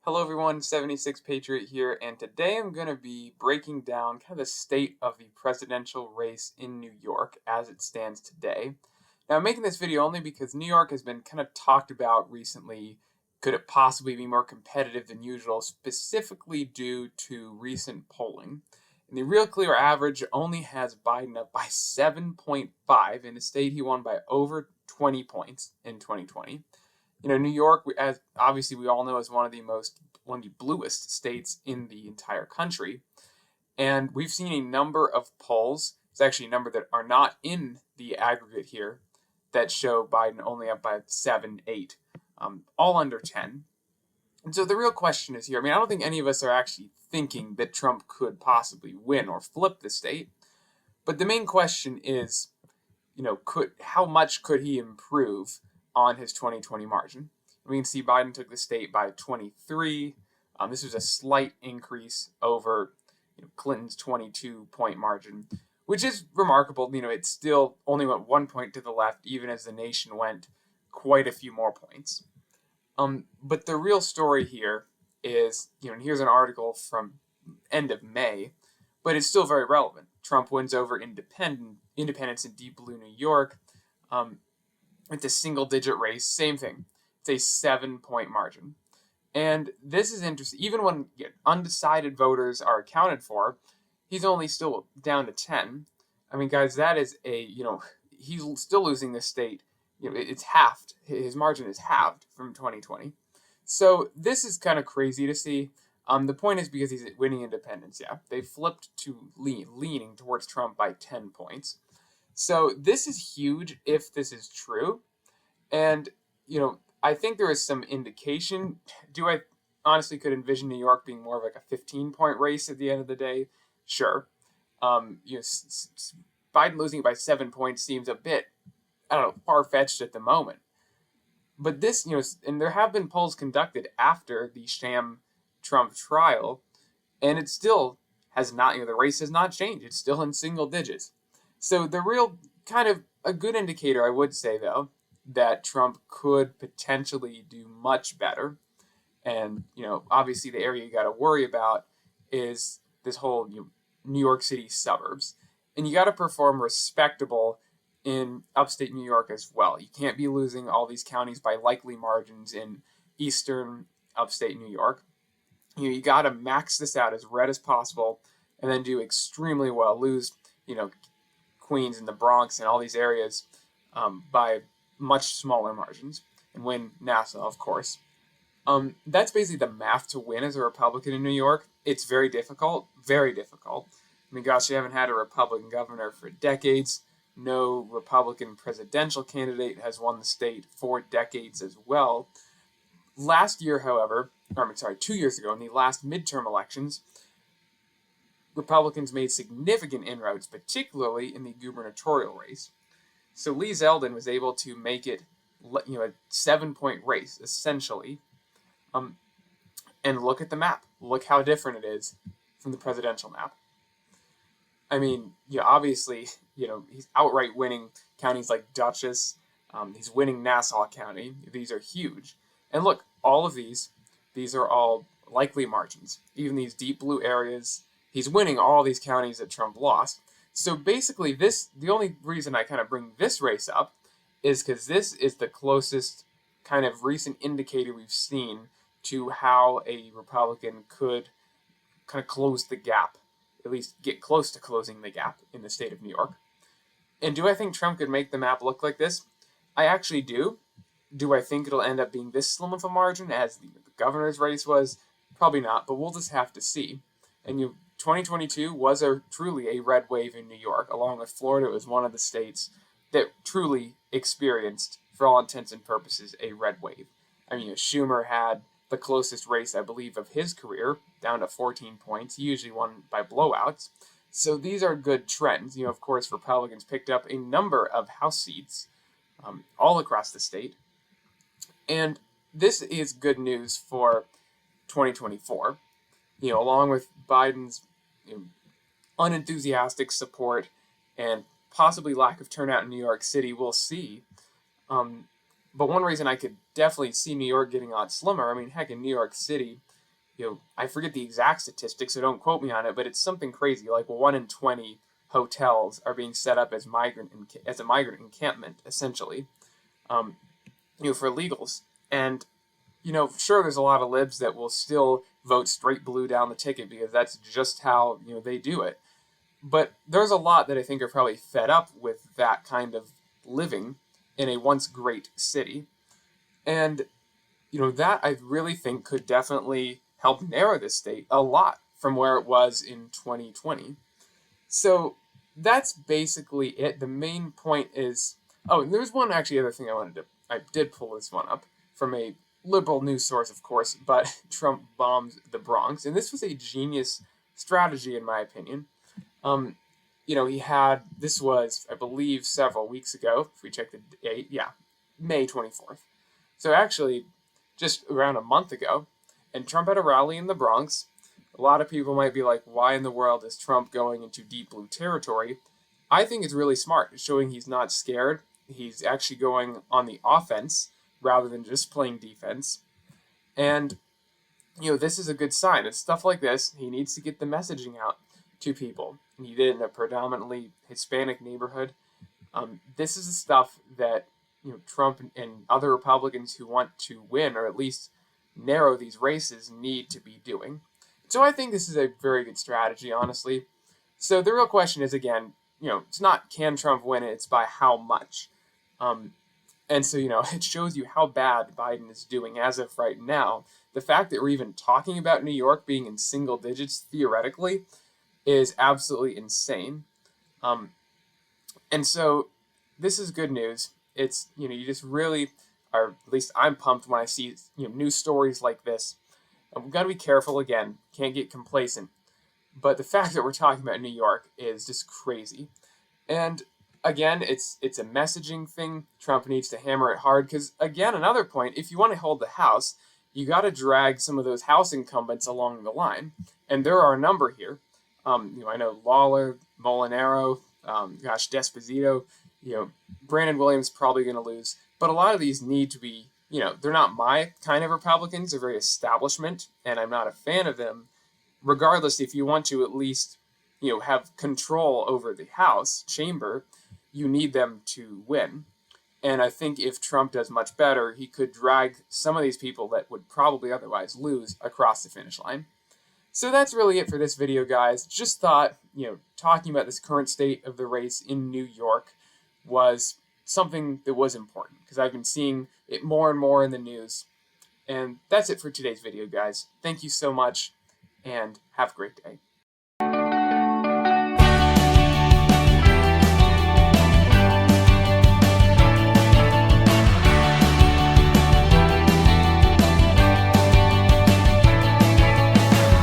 Hello everyone, 76 Patriot here, and today I'm going to be breaking down kind of the state of the presidential race in New York as it stands today. Now, I'm making this video only because New York has been kind of talked about recently. Could it possibly be more competitive than usual, specifically due to recent polling? And the Real Clear average only has Biden up by 7.5 in a state he won by over 20 points in 2020. New York, as obviously we all know, is one of the bluest states in the entire country, and we've seen a number of polls. It's actually a number that are not in the aggregate here that show Biden only up by 7, 8, all under 10. And so the real question is here. I mean, I don't think any of us are actually thinking that Trump could possibly win or flip the state, but the main question is, could how much could he improve on his 2020 margin? We can see Biden took the state by 23. This was a slight increase over Clinton's 22-point margin, which is remarkable. It still only went 1 point to the left, even as the nation went quite a few more points. But the real story here is, and here's an article from end of May, but it's still very relevant. Trump wins over independents in deep blue New York. It's a single-digit race, same thing. It's a 7-point margin. And this is interesting. Even when undecided voters are accounted for, he's only still down to 10. I mean, guys, that is he's still losing this state. It's halved. His margin is halved from 2020. So this is kind of crazy to see. The point is because he's winning independents, yeah. They flipped to leaning towards Trump by 10 points. So this is huge if this is true. And, I think there is some indication. Do I honestly could envision New York being more of like a 15-point race at the end of the day? Sure. Biden losing by 7 points seems a bit, I don't know, far-fetched at the moment. But this, and there have been polls conducted after the sham Trump trial, and it still has not, the race has not changed. It's still in single digits. So the real kind of a good indicator, I would say, though, that Trump could potentially do much better. And, obviously the area you got to worry about is this whole New York City suburbs. And you got to perform respectable in upstate New York as well. You can't be losing all these counties by likely margins in eastern upstate New York. You got to max this out as red as possible and then do extremely well. Lose, Queens and the Bronx and all these areas by much smaller margins and win Nassau, of course. That's basically the math to win as a Republican in New York. It's very difficult, very difficult. I mean, gosh, you haven't had a Republican governor for decades. No Republican presidential candidate has won the state for decades as well. Last year, however, 2 years ago, in the last midterm elections, Republicans made significant inroads, particularly in the gubernatorial race. So Lee Zeldin was able to make it, a 7-point race, essentially. And look at the map. Look how different it is from the presidential map. I mean, obviously, he's outright winning counties like Dutchess. He's winning Nassau County. These are huge. And look, all of these are all likely margins. Even these deep blue areas, he's winning all these counties that Trump lost. So basically, the only reason I kind of bring this race up is because this is the closest kind of recent indicator we've seen to how a Republican could kind of close the gap, at least get close to closing the gap in the state of New York. And do I think Trump could make the map look like this? I actually do. Do I think it'll end up being this slim of a margin as the governor's race was? Probably not, but we'll just have to see. And 2022 was truly a red wave in New York. Along with Florida, it was one of the states that truly experienced, for all intents and purposes, a red wave. I mean, Schumer had the closest race, I believe, of his career, down to 14 points. He usually won by blowouts. So these are good trends. Of course, Republicans picked up a number of House seats all across the state. And this is good news for 2024. Along with Biden's unenthusiastic support and possibly lack of turnout in New York City, we'll see. But one reason I could definitely see New York getting a lot slimmer, I mean, heck, in New York City, I forget the exact statistics, so don't quote me on it, but it's something crazy, like 1 in 20 hotels are being set up as a migrant encampment, essentially, um, for illegals. And sure, there's a lot of libs that will still vote straight blue down the ticket because that's just how they do it. But there's a lot that I think are probably fed up with that kind of living in a once great city, and that I really think could definitely help narrow this state a lot from where it was in 2020. So that's basically it. The main point is, oh, and there's one actually other thing I did pull this one up from a liberal news source, of course, but Trump bombs the Bronx, and this was a genius strategy in my opinion. Um, this was, I believe, several weeks ago. If we check the date, yeah, May 24th. So actually, just around a month ago, and Trump had a rally in the Bronx. A lot of people might be like, why in the world is Trump going into deep blue territory? I think it's really smart. It's showing he's not scared. He's actually going on the offense rather than just playing defense. And, this is a good sign. It's stuff like this. He needs to get the messaging out to people. And he did in a predominantly Hispanic neighborhood. This is the stuff that Trump and other Republicans who want to win or at least narrow these races need to be doing. So I think this is a very good strategy, honestly. So the real question is, again, it's not can Trump win it, it's by how much. And so, it shows you how bad Biden is doing as of right now. The fact that we're even talking about New York being in single digits theoretically is absolutely insane. And so this is good news. It's, you just really are, at least I'm pumped when I see, news stories like this. And we've got to be careful again, can't get complacent. But the fact that we're talking about New York is just crazy. And again, it's a messaging thing. Trump needs to hammer it hard because, again, another point, if you want to hold the House, you got to drag some of those House incumbents along the line. And there are a number here. I know Lawler, Molinaro, Desposito, Brandon Williams probably going to lose. But a lot of these need to be, they're not my kind of Republicans. They're very establishment, and I'm not a fan of them. Regardless, if you want to at least, have control over the House chamber, you need them to win. And I think if Trump does much better, he could drag some of these people that would probably otherwise lose across the finish line. So that's really it for this video, guys. Just thought, talking about this current state of the race in New York was something that was important because I've been seeing it more and more in the news. And that's it for today's video, guys. Thank you so much, and have a great day.